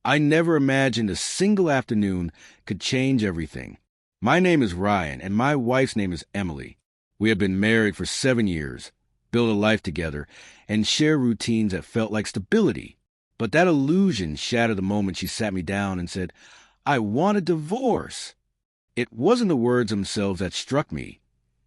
I never imagined a single afternoon could change everything. My name is Ryan, and my wife's name is Emily. We have been married for 7 years, built a life together, and share routines that felt like stability. But that illusion shattered the moment she sat me down and said, "I want a divorce." It wasn't the words themselves that struck me.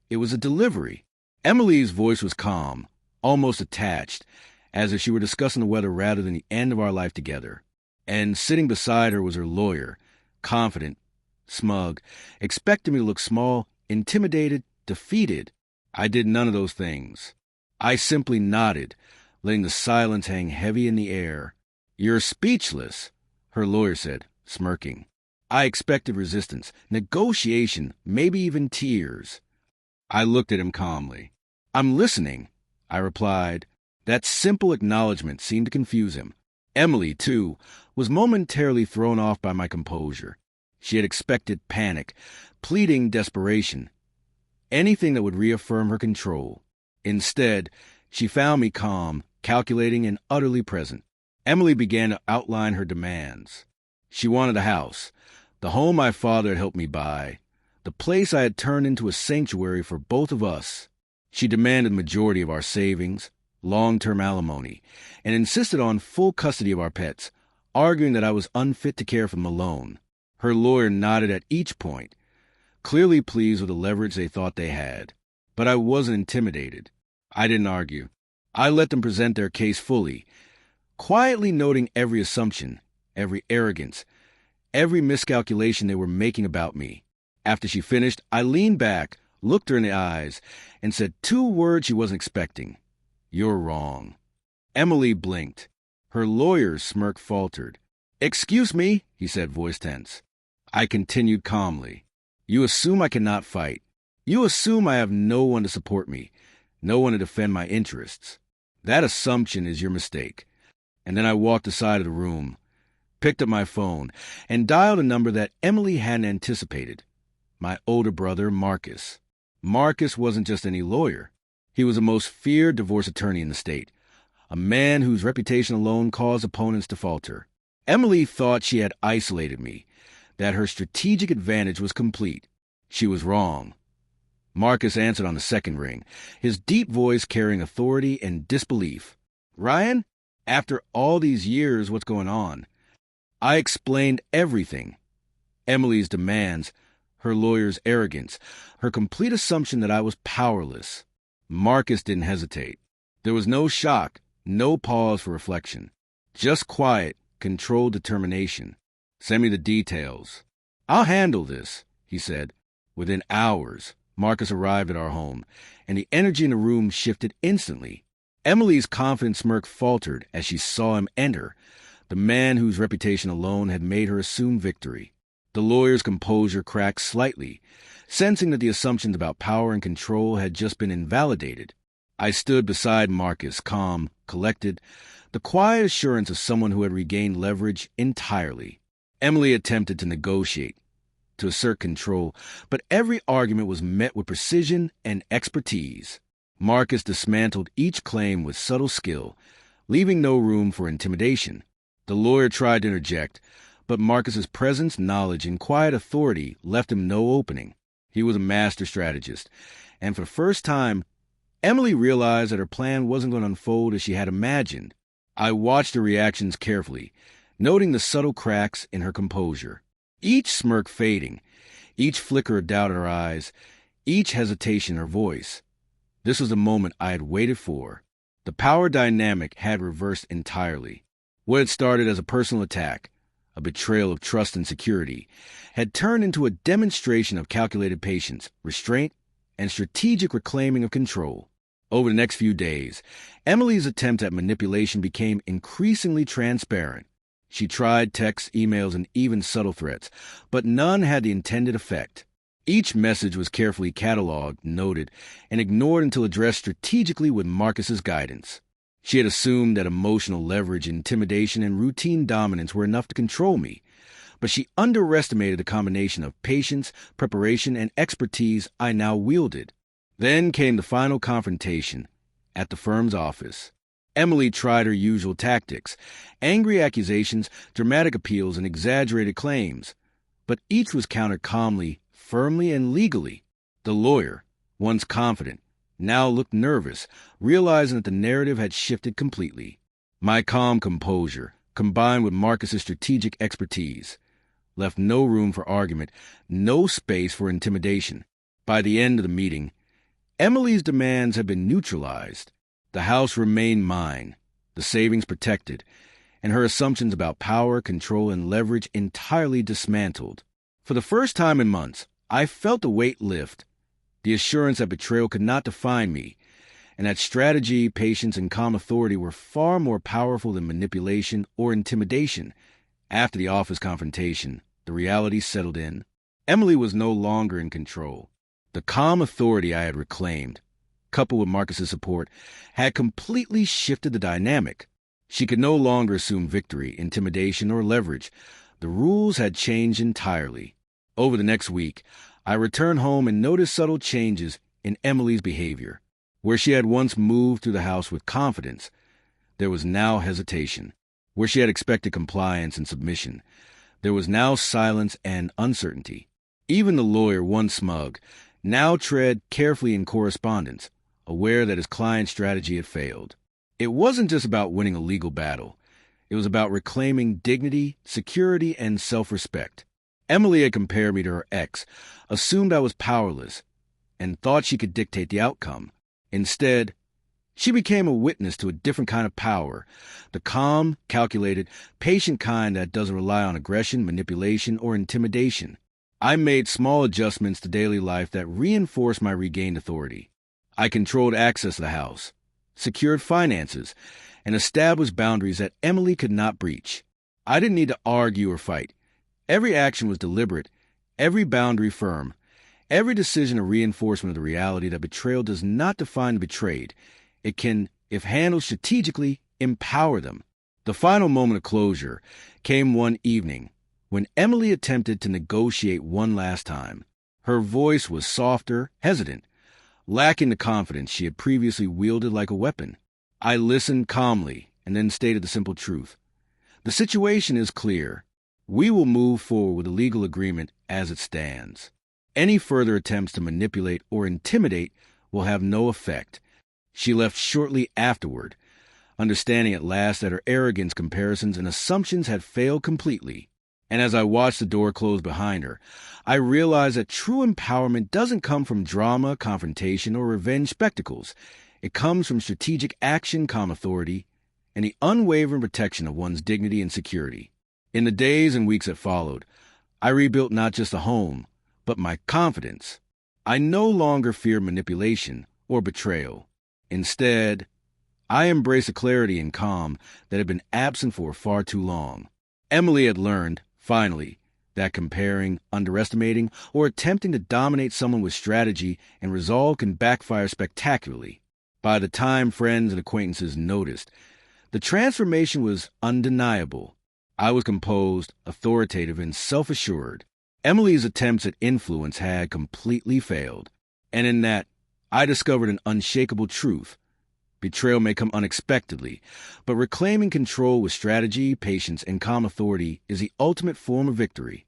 It was a delivery. Emily's voice was calm, almost attached, as if she were discussing the weather rather than the end of our life together. And sitting beside her was her lawyer, confident, smug, expecting me to look small, intimidated, defeated. I did none of those things. I simply nodded, letting the silence hang heavy in the air. "You're speechless," her lawyer said, smirking. I expected resistance, negotiation, maybe even tears. I looked at him calmly. "I'm listening," I replied. That simple acknowledgement seemed to confuse him. Emily, too, was momentarily thrown off by my composure. She had expected panic, pleading desperation, anything that would reaffirm her control. Instead, she found me calm, calculating, and utterly present. Emily began to outline her demands. She wanted a house, the home my father had helped me buy, the place I had turned into a sanctuary for both of us. She demanded the majority of our savings, long-term alimony, and insisted on full custody of our pets, arguing that I was unfit to care for them alone. Her lawyer nodded at each point, clearly pleased with the leverage they thought they had. But I wasn't intimidated. I didn't argue. I let them present their case fully, quietly noting every assumption, every arrogance, every miscalculation they were making about me. After she finished, I leaned back, looked her in the eyes, and said 2 words she wasn't expecting. "You're wrong." Emily blinked. Her lawyer's smirk faltered. "Excuse me," he said, voice tense. I continued calmly. "You assume I cannot fight. You assume I have no one to support me, no one to defend my interests. That assumption is your mistake." And then I walked aside of the room, picked up my phone, and dialed a number that Emily hadn't anticipated. My older brother, Marcus. Marcus wasn't just any lawyer. He was the most feared divorce attorney in the state, a man whose reputation alone caused opponents to falter. Emily thought she had isolated me, that her strategic advantage was complete. She was wrong. Marcus answered on the second ring, his deep voice carrying authority and disbelief. "Ryan, after all these years, what's going on?" I explained everything. Emily's demands, her lawyer's arrogance, her complete assumption that I was powerless. Marcus didn't hesitate. There was no shock, no pause for reflection. Just quiet, controlled determination. "Send me the details." "I'll handle this," he said. Within hours, Marcus arrived at our home, and the energy in the room shifted instantly. Emily's confident smirk faltered as she saw him enter, the man whose reputation alone had made her assume victory. The lawyer's composure cracked slightly, sensing that the assumptions about power and control had just been invalidated. I stood beside Marcus, calm, collected, the quiet assurance of someone who had regained leverage entirely. Emily attempted to negotiate, to assert control, but every argument was met with precision and expertise. Marcus dismantled each claim with subtle skill, leaving no room for intimidation. The lawyer tried to interject, but Marcus's presence, knowledge, and quiet authority left him no opening. He was a master strategist, and for the first time, Emily realized that her plan wasn't going to unfold as she had imagined. I watched her reactions carefully, noting the subtle cracks in her composure. Each smirk fading, each flicker of doubt in her eyes, each hesitation in her voice. This was the moment I had waited for. The power dynamic had reversed entirely. What had started as a personal attack, a betrayal of trust and security, had turned into a demonstration of calculated patience, restraint, and strategic reclaiming of control. Over the next few days, Emily's attempt at manipulation became increasingly transparent. She tried texts, emails, and even subtle threats, but none had the intended effect. Each message was carefully cataloged, noted, and ignored until addressed strategically with Marcus's guidance. She had assumed that emotional leverage, intimidation, and routine dominance were enough to control me, but she underestimated the combination of patience, preparation, and expertise I now wielded. Then came the final confrontation at the firm's office. Emily tried her usual tactics: angry accusations, dramatic appeals, and exaggerated claims. But each was countered calmly, firmly, and legally. The lawyer, once confident, now looked nervous, realizing that the narrative had shifted completely. My calm composure, combined with Marcus's strategic expertise, left no room for argument, no space for intimidation. By the end of the meeting, Emily's demands had been neutralized. The house remained mine, the savings protected, and her assumptions about power, control, and leverage entirely dismantled. For the first time in months, I felt the weight lift, the assurance that betrayal could not define me, and that strategy, patience, and calm authority were far more powerful than manipulation or intimidation. After the office confrontation, the reality settled in. Emily was no longer in control. The calm authority I had reclaimed, coupled with Marcus's support, had completely shifted the dynamic. She could no longer assume victory, intimidation, or leverage. The rules had changed entirely. Over the next week, I returned home and noticed subtle changes in Emily's behavior. Where she had once moved through the house with confidence, there was now hesitation. Where she had expected compliance and submission, there was now silence and uncertainty. Even the lawyer, once smug, now tread carefully in correspondence, aware that his client's strategy had failed. It wasn't just about winning a legal battle. It was about reclaiming dignity, security, and self-respect. Emily had compared me to her ex, assumed I was powerless, and thought she could dictate the outcome. Instead, she became a witness to a different kind of power, the calm, calculated, patient kind that doesn't rely on aggression, manipulation, or intimidation. I made small adjustments to daily life that reinforced my regained authority. I controlled access to the house, secured finances, and established boundaries that Emily could not breach. I didn't need to argue or fight. Every action was deliberate, every boundary firm, every decision a reinforcement of the reality that betrayal does not define the betrayed. It can, if handled strategically, empower them. The final moment of closure came one evening when Emily attempted to negotiate one last time. Her voice was softer, hesitant, lacking the confidence she had previously wielded like a weapon. I listened calmly and then stated the simple truth. The situation is clear. We will move forward with a legal agreement as it stands. Any further attempts to manipulate or intimidate will have no effect. She left shortly afterward, understanding at last that her arrogance, comparisons, and assumptions had failed completely. And as I watched the door close behind her, I realized that true empowerment doesn't come from drama, confrontation, or revenge spectacles. It comes from strategic action, calm authority, and the unwavering protection of one's dignity and security. In the days and weeks that followed, I rebuilt not just a home, but my confidence. I no longer feared manipulation or betrayal. Instead, I embraced a clarity and calm that had been absent for far too long. Emily had learned, finally, that comparing, underestimating, or attempting to dominate someone with strategy and resolve can backfire spectacularly. By the time friends and acquaintances noticed, the transformation was undeniable. I was composed, authoritative, and self-assured. Emily's attempts at influence had completely failed. And in that, I discovered an unshakable truth. Betrayal may come unexpectedly, but reclaiming control with strategy, patience, and calm authority is the ultimate form of victory.